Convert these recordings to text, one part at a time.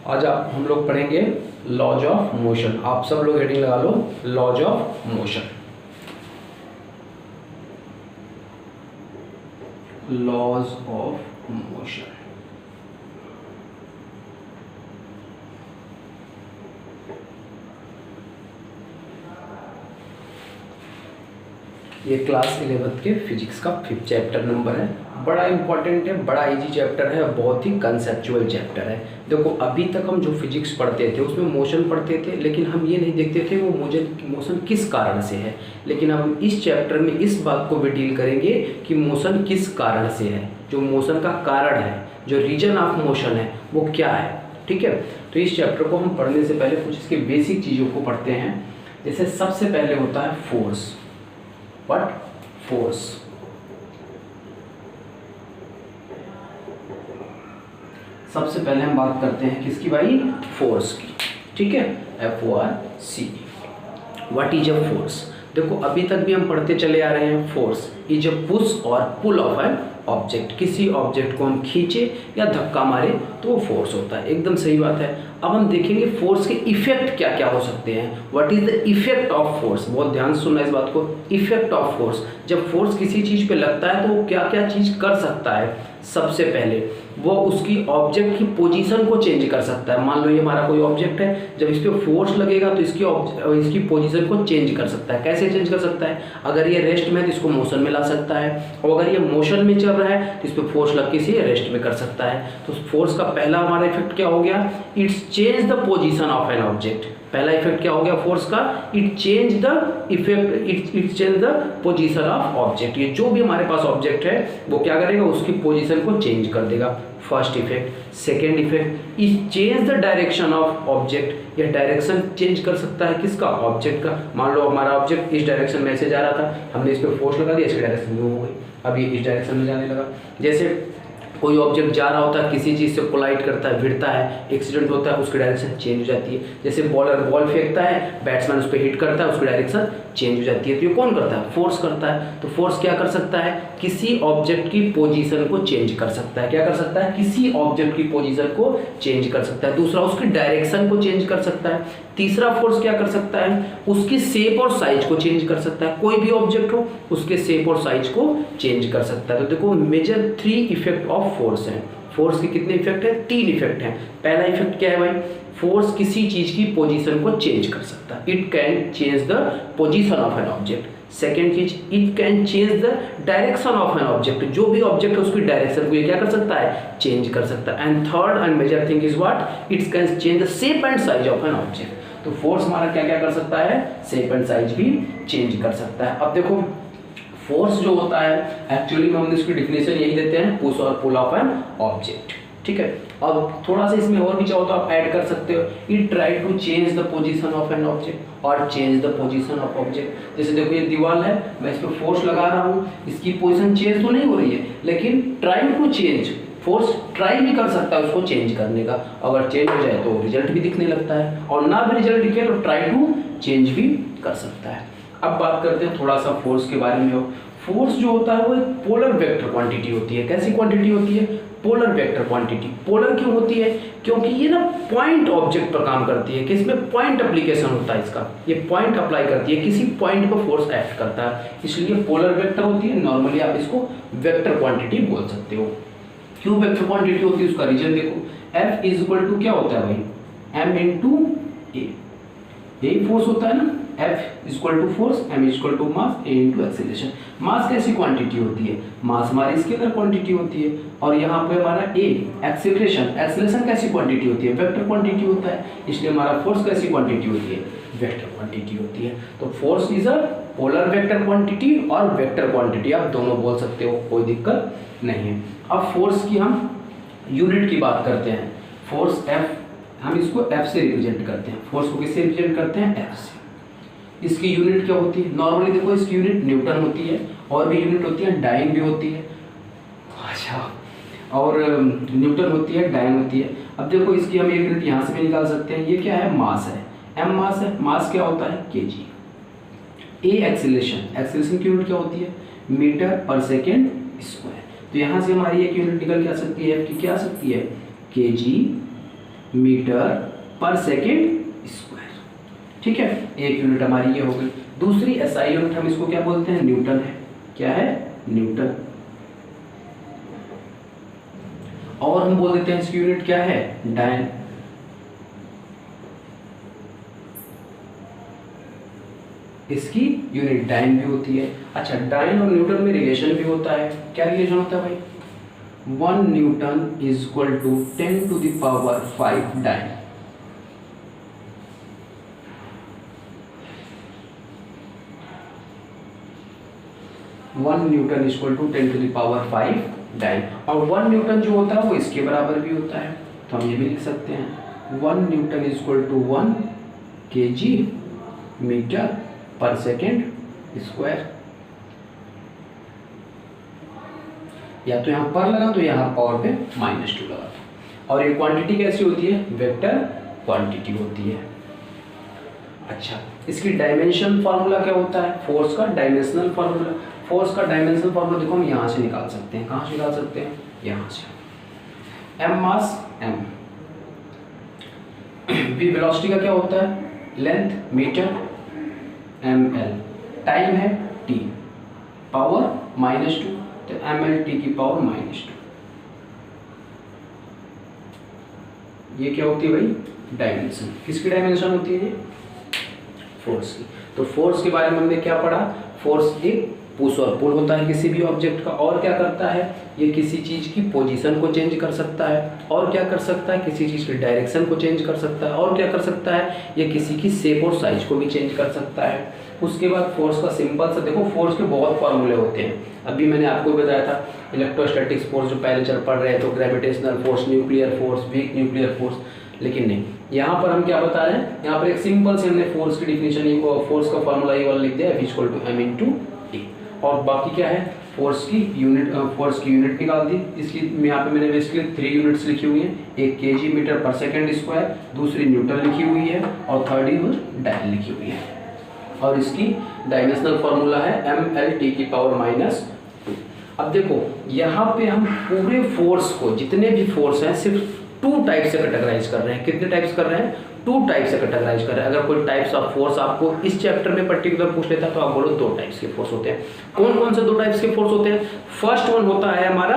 आज आप हम लोग पढ़ेंगे लॉज ऑफ मोशन। आप सब लोग हेडिंग लगा लो, laws of motion. Laws of motion. ये क्लास 11th के फिजिक्स का 5th चैप्टर नंबर है। बड़ा इंपॉर्टेंट है, बड़ा इजी चैप्टर है, बहुत ही कंसेप्चुअल चैप्टर है। देखो अभी तक हम जो फिजिक्स पढ़ते थे उसमें मोशन पढ़ते थे, लेकिन हम ये नहीं देखते थे वो मोशन किस कारण से है। लेकिन अब हम इस चैप्टर में इस बात को भी डील करेंगे कि मोशन किस कारण से है, जो मोशन का कारण है, जो रीजन ऑफ मोशन है वो क्या है। ठीक है, तो इस चैप्टर को हम पढ़ने से पहले कुछ इसके बेसिक चीज़ों को पढ़ते हैं। जैसे सबसे पहले होता है फोर्स। What? फोर्स। सबसे पहले हम बात करते हैं किसकी भाई? फोर्स की। ठीक है, FORCE। What is a force? देखो अभी तक भी हम पढ़ते चले आ रहे हैं, फोर्स इज अ पुश और पुल ऑफ एन ऑब्जेक्ट। किसी ऑब्जेक्ट को हम खींचे या धक्का मारे तो वो फोर्स होता है, एकदम सही बात है। अब हम देखेंगे फोर्स के इफेक्ट क्या क्या हो सकते हैं। What is the effect of force? बहुत ध्यान से सुनना इस बात को। इफेक्ट ऑफ फोर्स, जब फोर्स किसी चीज़ पे लगता है तो वो क्या क्या चीज़ कर सकता है। सबसे पहले वो उसकी ऑब्जेक्ट की पोजीशन को चेंज कर सकता है। मान लो ये हमारा कोई ऑब्जेक्ट है, जब इस पर फोर्स लगेगा तो इसकी पोजीशन को चेंज कर सकता है। कैसे चेंज कर सकता है? अगर ये रेस्ट में है तो इसको मोशन में ला सकता है, और अगर ये मोशन में चल रहा है तो इस पर फोर्स लग के इसे रेस्ट में कर सकता है। तो फोर्स का पहला हमारा इफेक्ट क्या हो गया? It's change the position of an object. पहला इफेक्ट क्या हो गया फोर्स का? It change the effect, it change the position of object. ये जो भी हमारे पास ऑब्जेक्ट है वो क्या करेगा? उसकी पोजीशन को चेंज कर देगा। First effect. Second effect, it change the direction of object. यह डायरेक्शन चेंज कर सकता है किसका? ऑब्जेक्ट का। मान लो हमारा ऑब्जेक्ट इस डायरेक्शन में ऐसे जा रहा था, हमने इस पर फोर्स लगा दिया, इसकी डायरेक्शन मूव हो गई, अब ये इस डायरेक्शन में जाने लगा। जैसे कोई ऑब्जेक्ट जा रहा होता है, किसी चीज़ से कोलाइड करता है, भिड़ता है, एक्सीडेंट होता है, उसकी डायरेक्शन चेंज हो जाती है। जैसे बॉलर बॉल फेंकता है, बैट्समैन उस पर हिट करता है, उसकी डायरेक्शन चेंज हो जाती है। तो ये कौन करता है? फोर्स करता है। तो फोर्स क्या कर सकता है? किसी ऑब्जेक्ट की पोजीशन को चेंज कर सकता है। क्या कर सकता है? किसी ऑब्जेक्ट की पोजीशन को चेंज कर सकता है। दूसरा, उसकी डायरेक्शन को चेंज कर सकता है। तीसरा फोर्स क्या कर सकता है? उसकी शेप और साइज को चेंज कर सकता है। कोई भी ऑब्जेक्ट हो उसके शेप और साइज को चेंज कर सकता है। तो देखो मेजर 3 इफेक्ट ऑफ फोर्स है। फोर्स के कितने इफेक्ट है? 3 इफेक्ट हैं। पहला इफेक्ट क्या है भाई? फोर्स किसी चीज की पोजीशन को चेंज कर सकता है। It can change the position of an object. Second चीज, it can change the direction of an object. जो भी ऑब्जेक्ट है उसकी डायरेक्शन को ये क्या कर सकता है? चेंज कर सकता है। And third and major thing is what? It can change the shape and size of an object. तो फोर्स हमारा क्या क्या कर सकता है? शेप एंड साइज भी चेंज कर सकता है। अब देखो फोर्स जो होता है एक्चुअली में हम इसकी डिफिनेशन यही देते हैं, पुश और पुल ऑफ एन ऑब्जेक्ट। ठीक है, अब थोड़ा सा इसमें और भी चाहो तो आप ऐड कर सकते हो। It try to change the position of an object और change the position of object. जैसे देखो ये दीवार है, मैं इस पर फोर्स लगा रहा हूँ, इसकी पोजीशन चेंज तो नहीं हो रही है, लेकिन try to change, force try भी कर सकता है उसको चेंज करने का। अगर चेंज हो जाए तो रिजल्ट भी दिखने लगता है, और ना भी रिजल्ट दिखे तो ट्राई टू चेंज भी कर सकता है। अब बात करते हैं थोड़ा सा फोर्स के बारे में। फोर्स जो होता है वो एक पोलर वेक्टर क्वांटिटी होती है। कैसी क्वांटिटी होती है? Polar vector quantity. पोलर क्यों होती है? क्योंकि ये ना पॉइंट ऑब्जेक्ट पर काम करती है। किसमें? पॉइंट एप्लीकेशन होता है इसका, ये पॉइंट अप्लाई करती है, किसी पॉइंट पर फोर्स एक्ट करता है, इसलिए पोलर वेक्टर होती है। नॉर्मली आप इसको वेक्टर क्वांटिटी बोल सकते हो। क्यों वेक्टर क्वांटिटी होती है? उसका रीजन देखो, F इज इक्वल टू क्या होता है भाई? M into A. यही फोर्स होता है ना, F is equal to force, M is equal to mass, A into acceleration. Mass कैसी क्वांटिटी होती है? मास हमारी स्केलर क्वांटिटी होती है, और यहाँ पे हमारा A एक्सेलरेशन, एक्सेलरेशन कैसी क्वांटिटी होती है? वेक्टर क्वांटिटी होता है, इसलिए हमारा फोर्स कैसी क्वांटिटी होती है? वेक्टर क्वांटिटी होती है। तो force is a polar vector quantity और वेक्टर क्वांटिटी आप दोनों बोल सकते हो, कोई दिक्कत नहीं है। अब फोर्स की हम यूनिट की बात करते हैं। फोर्स F, हम इसको F से रिप्रेजेंट करते हैं। फोर्स को किससे रिप्रेजेंट करते हैं? F से। इसकी यूनिट क्या होती है? नॉर्मली देखो इसकी यूनिट न्यूटन होती है, और भी यूनिट होती है, डाइन भी होती है। अच्छा, और न्यूटन होती है, डाइन होती है। अब देखो इसकी हम एक यूनिट यहाँ से भी निकाल सकते हैं। ये क्या है? मास है, M मास है। मास क्या होता है? kg। A एक्सेलरेशन, एक्सेलरेशन की यूनिट क्या होती है? Metre per second square. तो यहाँ से हमारी एक यूनिट निकल के आ सकती है, F की क्या आ सकती है? kg metre per second square. ठीक है, एक यूनिट हमारी ये हो गई। दूसरी एसआई यूनिट हम इसको क्या बोलते हैं, न्यूटन है। क्या है, न्यूटन। और हम बोल देते हैं इसकी यूनिट क्या है, डायन। इसकी यूनिट डायन भी होती है। अच्छा, डायन और न्यूटन में रिलेशन भी होता है। क्या रिलेशन होता है भाई, 1 newton is equal to 10 to the power 5 dyne. One newton is equal to 10 to the power 5 dyne. और 1 न्यूटन जो होता है वो इसके बराबर भी होता है, तो हम ये भी लिख सकते हैं 1 newton is equal to 1 kg metre per second square. या तो यहाँ पर लगा तो यहाँ पावर पे -2 लगा। और ये क्वांटिटी कैसी होती है, वेक्टर क्वांटिटी होती है। अच्छा, इसकी डायमेंशन फार्मूला क्या होता है, फोर्स का डायमेंशनल फार्मूला। फोर्स का डायमेंशनल फार्मूला देखो हम यहाँ से निकाल सकते हैं। कहाँ से निकाल सकते हैं, यहाँ से। m मास m, v वेलोसिटी का क्या होता है, लेंथ मीटर, ml टाइम है t, पावर -2, तो ml t की पावर -2। ये क्या होती है भाई, डायमेंशन। किसकी डायमेंशन होती है ये, फोर्स की। तो फोर्स के बारे में हमने क्या पढ़ा, फोर्स एक पुश और पुल होता है किसी भी ऑब्जेक्ट का। और क्या करता है, ये किसी चीज़ की पोजीशन को चेंज कर सकता है। और क्या कर सकता है, किसी चीज़ की डायरेक्शन को चेंज कर सकता है। और क्या कर सकता है, ये किसी की शेप और साइज को भी चेंज कर सकता है। उसके बाद फोर्स का सिंपल सा देखो, फोर्स के बहुत फॉर्मूले होते हैं। अभी मैंने आपको बताया था इलेक्ट्रोस्टैटिक्स फोर्स जो पहले चल पढ़ रहे हैं, तो gravitational force, nuclear force, weak nuclear force. लेकिन नहीं, यहाँ पर हम क्या बता रहे हैं, यहाँ पर एक सिंपल से हमने फोर्स की डिफिनेशन, ये फोर्स का फॉर्मूला ये वाला लिख दिया, F equal to m into T. और बाकी क्या है, फोर्स की यूनिट निकाल दी। इसकी यहाँ पे मैंने बेसिकली 3 यूनिट्स लिखी हुई हैं, एक kg metre per second square, दूसरी न्यूटन लिखी हुई है, और थर्ड यूनिट डायन लिखी हुई है। और इसकी डायमेंशनल फार्मूला है ml t की पावर -2। अब देखो यहाँ पे हम पूरे फोर्स को, जितने भी फोर्स हैं, सिर्फ 2 टाइप से कैटेगराइज कर रहे हैं। कितने टाइप्स कर रहे हैं, 2 टाइप से कैटेगराइज कर रहे हैं। अगर कोई टाइप्स ऑफ फोर्स आपको इस चैप्टर में पर्टिकुलर पूछ लेता है तो आप बोलो 2 टाइप्स के फोर्स होते हैं। कौन कौन से 2 टाइप्स के फोर्स होते हैं, फर्स्ट वन होता है हमारा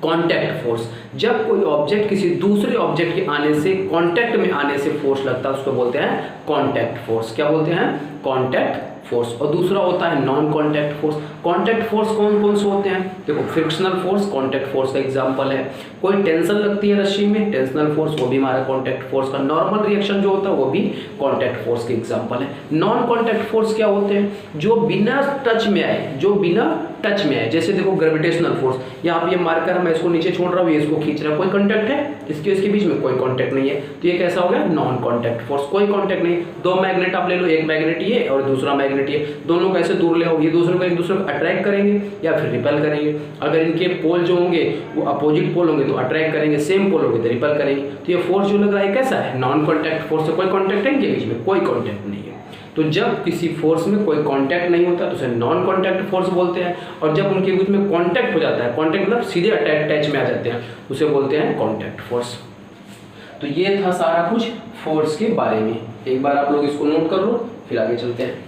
कांटेक्ट फोर्स। जब कोई ऑब्जेक्ट किसी दूसरे ऑब्जेक्ट के आने से, कांटेक्ट में आने से फोर्स लगता है, उसको बोलते हैं कांटेक्ट फोर्स। क्या बोलते हैं, कांटेक्ट फोर्स। और दूसरा होता है non contact force. Contact force कौन कौन से होते हैं, देखो फ्रिक्शनल फोर्स कांटेक्ट फोर्स का एग्जांपल है। कोई टेंशन लगती है रस्सी में, टेंशनल फोर्स, वो भी हमारा कांटेक्ट फोर्स का। नॉर्मल रिएक्शन जो होता है वो भी कांटेक्ट फोर्स के एग्जांपल है। नॉन कांटेक्ट फोर्स क्या होते हैं, जो बिना टच में आए, जो बिना टच में आए। जैसे देखो ग्रेविटेशनल फोर्स, यहाँ पे ये मार्कर मैं इसको नीचे छोड़ रहा हूँ, ये इसको खींच रहा है, कोई कांटेक्ट है इसके बीच में, कोई कांटेक्ट नहीं है, तो ये कैसा हो गया, नॉन कांटेक्ट फोर्स। कोई कांटेक्ट नहीं। 2 मैग्नेट आप ले लो, एक मैग्नेट ये और दूसरा मैग्नेट ये, दोनों कैसे दूर ले आओ, ये दूसरे को एक दूसरे को अट्रैक्ट करेंगे या फिर रिपेल करेंगे। अगर इनके पोल जो होंगे वो अपोजिट पोल होंगे तो अट्रैक्ट करेंगे, सेम पोल होंगे तो रिपेल करेंगे। तो ये फोर्स जो लग रहा है कैसा है, नॉन कांटेक्ट फोर्स है। कोई कांटेक्ट है इनके बीच में, कोई कांटेक्ट नहीं है। तो जब किसी फोर्स में कोई कांटेक्ट नहीं होता तो उसे नॉन कांटेक्ट फोर्स बोलते हैं। और जब उनके बीच में कांटेक्ट हो जाता है, कांटेक्ट मतलब सीधे टच में आ जाते हैं, उसे बोलते हैं कांटेक्ट फोर्स। तो ये था सारा कुछ फोर्स के बारे में। एक बार आप लोग इसको नोट कर लो, फिर आगे चलते हैं।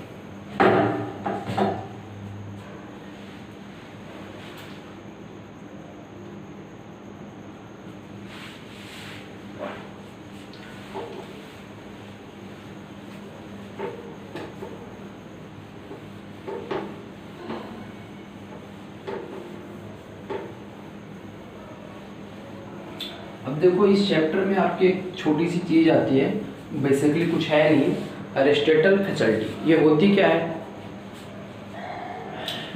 अब देखो इस चैप्टर में आपकी एक छोटी सी चीज आती है, बेसिकली कुछ है नहीं, अरिस्टोटल फैसिलिटी। ये होती क्या है,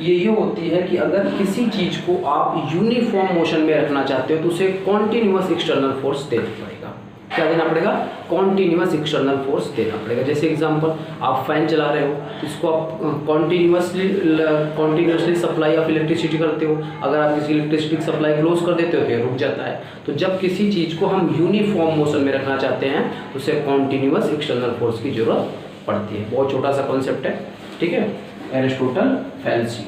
ये होती है कि अगर किसी चीज को आप यूनिफॉर्म मोशन में रखना चाहते हो तो उसे कॉन्टिन्यूअस एक्सटर्नल फोर्स देना पड़ेगा। क्या देना पड़ेगा, कॉन्टिन्यूअस एक्सटर्नल फोर्स देना पड़ेगा। जैसे एग्जांपल, आप फैन चला रहे हो, इसको आप कॉन्टिन्यूअसली सप्लाई ऑफ इलेक्ट्रिसिटी करते हो। अगर आप किसी इलेक्ट्रिसिटी की सप्लाई क्लोज कर देते हो तो ये रुक जाता है। तो जब किसी चीज़ को हम यूनिफॉर्म मोशन में रखना चाहते हैं तो उसे कॉन्टिन्यूअस एक्सटर्नल फोर्स की जरूरत पड़ती है। बहुत छोटा सा कॉन्सेप्ट है, ठीक है, एरिस्टोटल फैलेसी।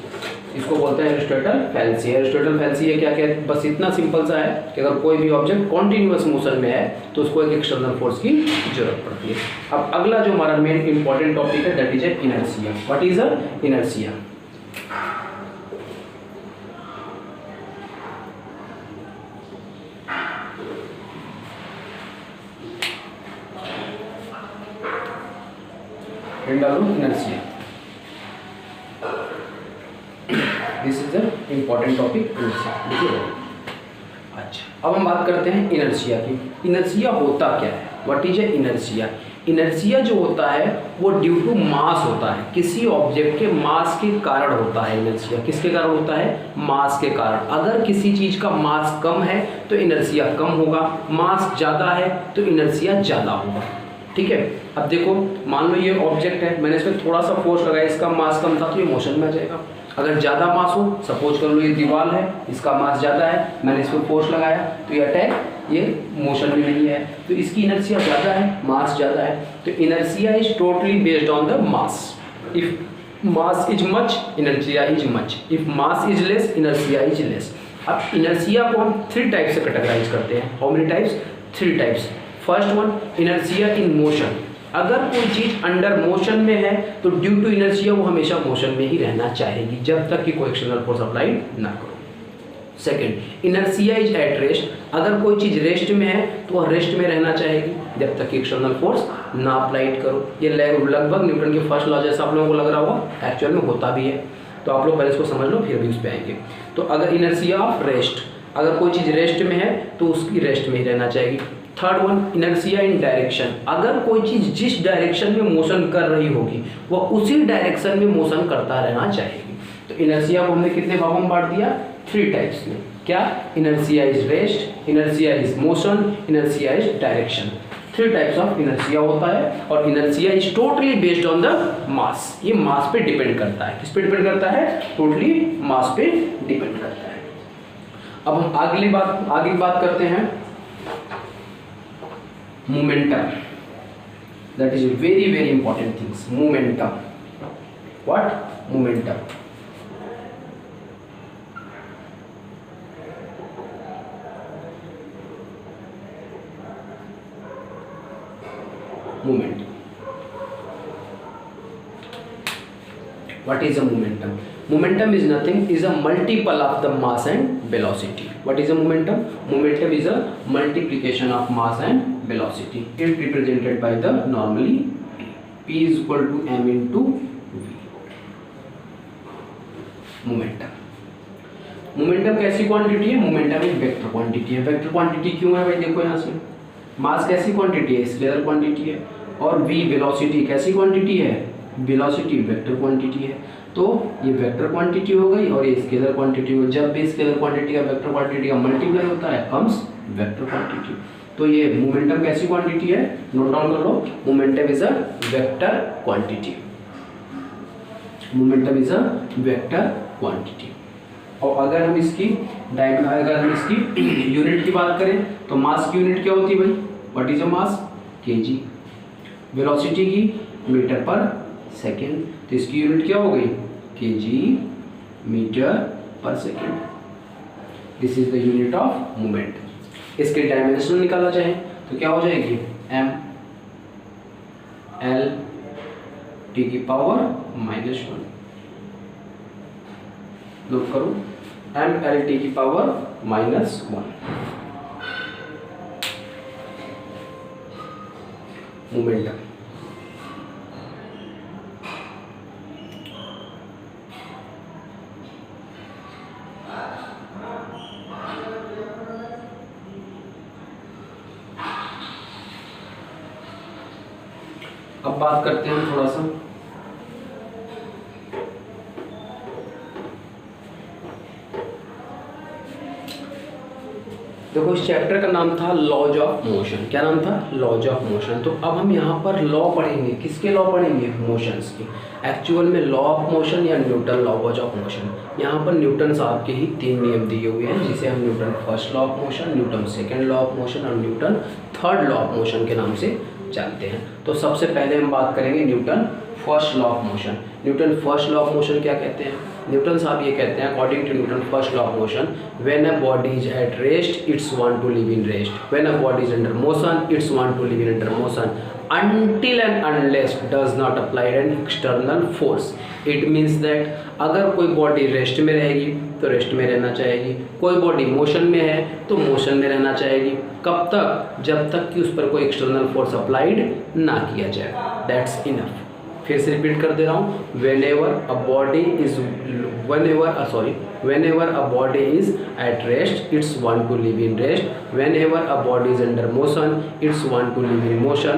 इसको बोलते हैं एरिस्टोटल फैलेसी। एरिस्टोटल फैलेसी ये क्या कहते हैं, बस इतना सिंपल सा है कि अगर कोई भी ऑब्जेक्ट कॉन्टिन्यूअस मोशन में है तो उसको एक एक्सटर्नल फोर्स की जरूरत पड़ती है। अब अगला जो हमारा मेन इंपॉर्टेंट टॉपिक है that is a inertia. What is a inertia? Inertia, this is the important topic inertia. अच्छा, अब हम बात करते हैं इनर्शिया की। इनर्शिया होता क्या है? What is a inertia? Inertia जो होता है वो ड्यू टू मास होता है, किसी ऑब्जेक्ट के मास के कारण होता है। इनर्शिया किसके कारण होता है? मास के कारण। अगर किसी चीज का मास कम है तो इनर्शिया कम होगा, मास ज्यादा है तो इनर्शिया ज्यादा होगा। ठीक है, अब देखो मान लो ये ऑब्जेक्ट है, मैंने इसमें थोड़ा सा फोर्स लगाया, इसका मास कम था तो ये मोशन में आ जाएगा। अगर ज़्यादा मास हो, सपोज कर लो ये दीवार है, इसका मास ज़्यादा है, मैंने इसमें फोर्स लगाया तो ये अटैक ये मोशन में नहीं है, तो इसकी इनर्शिया ज़्यादा है, मास ज़्यादा है। तो inertia is totally based on the mass. If mass is much, inertia is much. If mass is less, inertia is less. अब इनर्शिया को हम 3 टाइप से कैटेगराइज करते हैं। How many types? 3 types. First one, inertia in motion. अगर कोई चीज under motion में है तो ड्यू टू इनर्शिया वो हमेशा मोशन में ही रहना चाहेगी जब तक कि कोई एक्सटर्नल फोर्स अप्लाई ना करो। Second, inertia is at rest. अगर कोई चीज रेस्ट में है तो वह रेस्ट में रहना चाहेगी जब तक कि एक्सटर्नल फोर्स ना अप्लाई करो। ये लगभग न्यूटन के फर्स्ट लॉ जैसा आप लोगों को लग रहा होगा, एक्चुअल में होता भी है, तो आप लोग पहले इसको समझ लो फिर भी उस पर आएंगे। तो अगर इनर्शिया ऑफ रेस्ट, अगर कोई चीज रेस्ट में है तो उसकी रेस्ट में ही रहना चाहेगी। थर्ड वन, इनर्शिया इन डायरेक्शन। अगर कोई चीज जिस डायरेक्शन में मोशन कर रही होगी वह उसी डायरेक्शन में मोशन करता रहना चाहेगी। तो इनर्शिया को हमने कितने भागों में बांट दिया? 3 टाइप्स में। क्या? Inertia is rest, inertia is motion, inertia is direction. 3 types of inertia होता है और inertia is totally based on the mass. ये मास पे डिपेंड करता है। किस पे डिपेंड करता है? टोटली मास पे डिपेंड करता है। अब हम आगे बात करते हैं momentum. That is very very important things. Momentum. What? Momentum. Momentum. What is a momentum? Momentum is nothing, is a multiple of the mass and velocity. What is a momentum? Momentum is a multiplication of mass and velocity. It is represented by the normally P is equal to m into v. Momentum. Momentum कैसी quantity है? Momentum एक vector quantity है। Vector quantity क्यों है भाई? देखो यहाँ से मास कैसी क्वांटिटी है? स्केलर क्वांटिटी है। और v वेलोसिटी कैसी क्वांटिटी है? वेलोसिटी वेक्टर क्वांटिटी है। तो ये वेक्टर क्वांटिटी हो गई और ये स्केलर क्वांटिटी हो गई। जब भी स्केलर क्वांटिटी का वेक्टर क्वांटिटी का मल्टीप्लाई होता है कम्स वेक्टर क्वांटिटी। तो ये मोमेंटम कैसी क्वांटिटी है? नोट डाउन कर लो, momentum is a vector quantity. Momentum is a vector quantity. और अगर हम इसकी यूनिट की बात करें तो मास की यूनिट क्या होती है भाई? What is a mass? KG. Velocity की मीटर पर सेकेंड, तो इसकी यूनिट क्या हो गई? KG metre per second. This is the unit of movement. इसके डायमेंशन निकाला जाए तो क्या हो जाएगी? m l t की पावर -1। नोट करो, m l t की पावर -1 मोमेंटम। अब बात करते हैं थोड़ा सा देखो, इस चैप्टर का नाम था लॉज ऑफ मोशन। क्या नाम था? Laws of motion. तो अब हम यहाँ पर लॉ पढ़ेंगे। किसके लॉ पढ़ेंगे? मोशंस की। एक्चुअल में लॉ ऑफ मोशन या न्यूटन लॉज ऑफ मोशन, यहाँ पर न्यूटन साहब के ही 3 नियम दिए हुए हैं जिसे हम Newton first law of motion, Newton second law of motion और Newton third law of motion के नाम से जानते हैं। तो सबसे पहले हम बात करेंगे Newton first law of motion. Newton first law of motion क्या कहते हैं? न्यूटन साहब ये कहते हैं according to Newton first law of motion, when a body is at rest its want to live in rest, when a body is under motion its want to live in under motion, until and unless does not apply an external force. It means that अगर कोई body rest में रहेगी तो rest में रहना चाहेगी, कोई body motion में है तो मोशन में रहना चाहेगी। कब तक? जब तक कि उस पर कोई एक्सटर्नल फोर्स अप्लाइड ना किया जाए। That's enough. फिर से रिपीट कर दे रहा हूँ, whenever a body is at rest it's want to live in rest, whenever a body is under motion it's want to live in motion,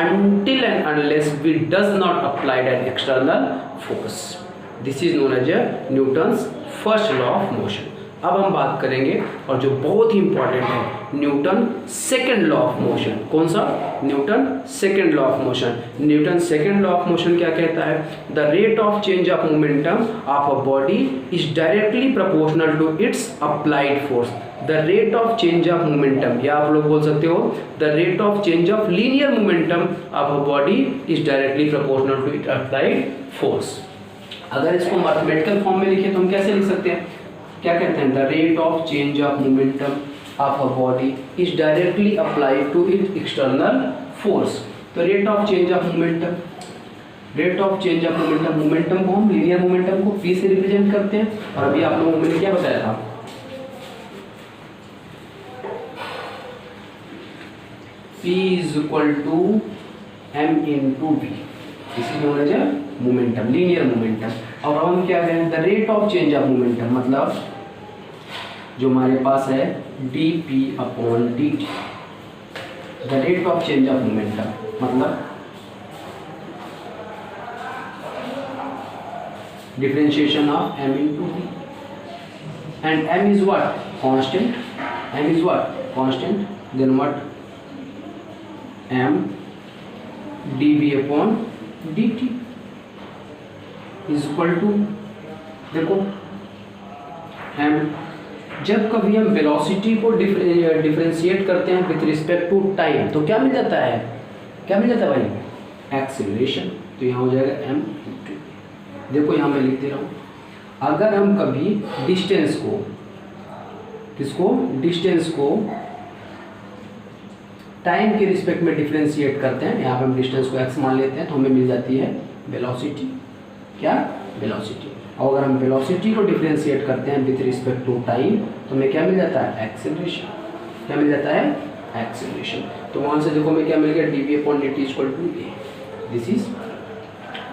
until and unless we does not apply an external force. This is known as a Newton's first law of motion. अब हम बात करेंगे और जो बहुत ही important है, Newton second law of motion. कौन सा? Newton second law of motion. Newton second law of motion क्या कहता है? The rate of change of momentum of a body is directly proportional to its applied force. The rate of change of momentum, या आप लोग बोल सकते हो the rate of change of linear momentum of a body is directly proportional to its applied force. अगर इसको mathematical form में लिखे तो हम कैसे लिख सकते हैं? क्या कहते हैं? The rate of change of momentum of a body is directly applied to it external force. तो rate of change of momentum, rate of change of momentum, momentum को हम लीनियर मोमेंटम को पी से रिप्रेजेंट करते हैं। और अभी आप लोगों को मैंने क्या बताया था? P is equal to m into v, इसी को बोला जाए मोमेंटम, लीनियर मोमेंटम। और हम क्या करें? The rate of change of momentum, मतलब जो हमारे पास है dp upon dt, the rate of change of momentum मतलब differentiation of m into v, and m is what? Constant. m is what? Constant. Then what? m dv upon dt is equal to, देखो m, जब कभी हम velocity को differentiate करते हैं with respect to time तो क्या मिल जाता है? क्या मिल जाता है भाई? एक्सीलरेशन। तो यहाँ हो जाएगा m into, देखो यहाँ मैं लिख दे रहा हूँ, अगर हम कभी डिस्टेंस को, किसको? डिस्टेंस को टाइम के रिस्पेक्ट में डिफरेंशिएट करते हैं, यहाँ पे हम डिस्टेंस को x मान लेते हैं तो हमें मिल जाती है वेलोसिटी। क्या? वेलोसिटी। और अगर हम वेलोसिटी को डिफरेंशिएट करते हैं विथ रिस्पेक्ट टू टाइम तो हमें क्या मिल जाता है? एक्सेलरेशन। क्या मिल जाता है? एक्सेलरेशन। तो वहाँ से देखो हमें क्या मिल गया? dv upon dt equal to a। This is,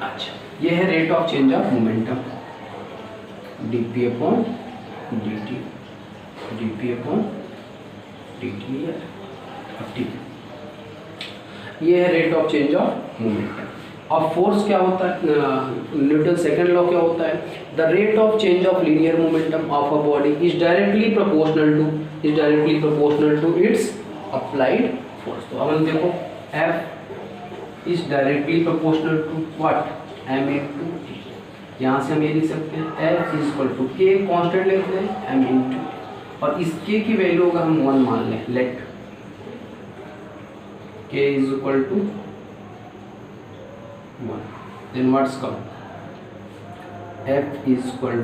अच्छा ये है rate of change of momentum, dp upon dt, dp upon dt है, ठीक। ये है rate of change of momentum. अब फोर्स क्या होता है? न्यूटन सेकंड लॉ क्या होता है? The rate of change of linear momentum of a body is directly proportional to its applied force. तो अब हम देखो F is directly proportional to what? m into t। यहाँ से हम ये लिख सकते हैं F is equal to k, constant लेते हैं m into, और इस k की वैल्यू अगर हम 1 मान लें, late k is equal to 1, then what's come? F is equal to,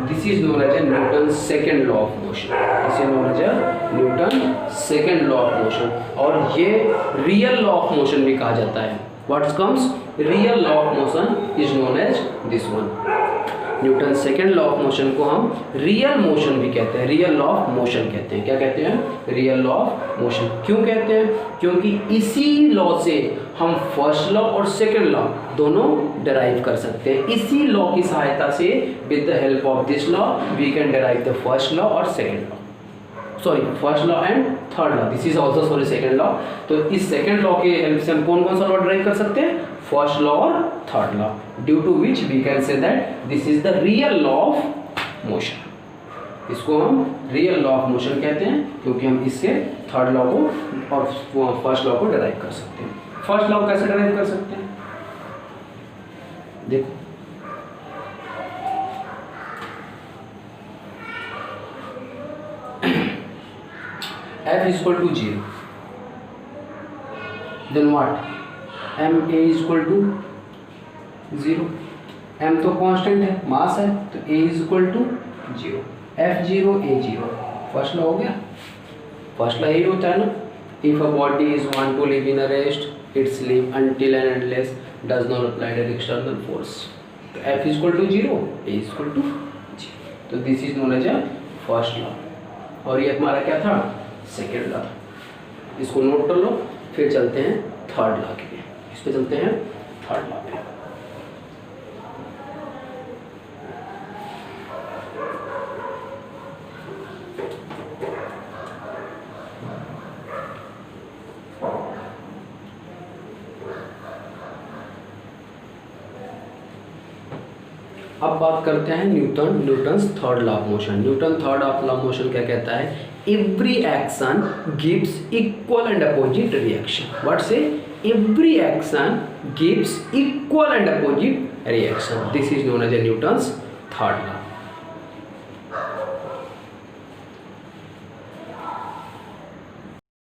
this is known as a Newton's second law of motion. This is known as a Newton's second law of motion, और ये real law of motion भी कहा जाता है। What comes? Real law of motion is known as this one. Newton second law of motion को हम real motion भी कहते हैं, रियल लॉ ऑफ मोशन कहते हैं। क्या कहते हैं? Real law of motion. क्यों कहते हैं? क्योंकि इसी लॉ से हम फर्स्ट लॉ और सेकेंड लॉ दोनों डिराइव कर सकते हैं। इसी लॉ की सहायता से with the help of this law we can derive the first law और second law, sorry first law and third law, this is also sorry second law. तो इस सेकेंड लॉ के हेल्प से हम कौन कौन सा लॉ डिराइव कर सकते हैं? फर्स्ट लॉ और third law, due to which we can say that this is the real law of motion. इसको हम रियल लॉ ऑफ मोशन कहते हैं क्योंकि हम इससे थर्ड लॉ को और फर्स्ट लॉ को डिराइव कर सकते हैं। फर्स्ट लॉ कैसे डिराइव कर सकते हैं? देखो F is equal to 0, then what? M A equal to 0, M तो कांस्टेंट है, मास है, तो A equal to 0, F0 A0। First law हो गया। फर्स्ट लॉ यही होता है ना, if a body is want to live in a rest it's live until and unless does not apply the external force. तो F equal to 0, A equal to 0। तो this is known as a first law, और ये हमारा क्या था, second law. इसको note कर लो, फिर चलते हैं थर्ड लॉ के लिए। इस पे चलते हैं थर्ड लॉ पे। अब बात करते हैं Newton's third law of motion. Newton third law of motion क्या कहता है, every action gives equal and opposite reaction. What say, every action gives equal and opposite reaction. This is known as a Newton's third law.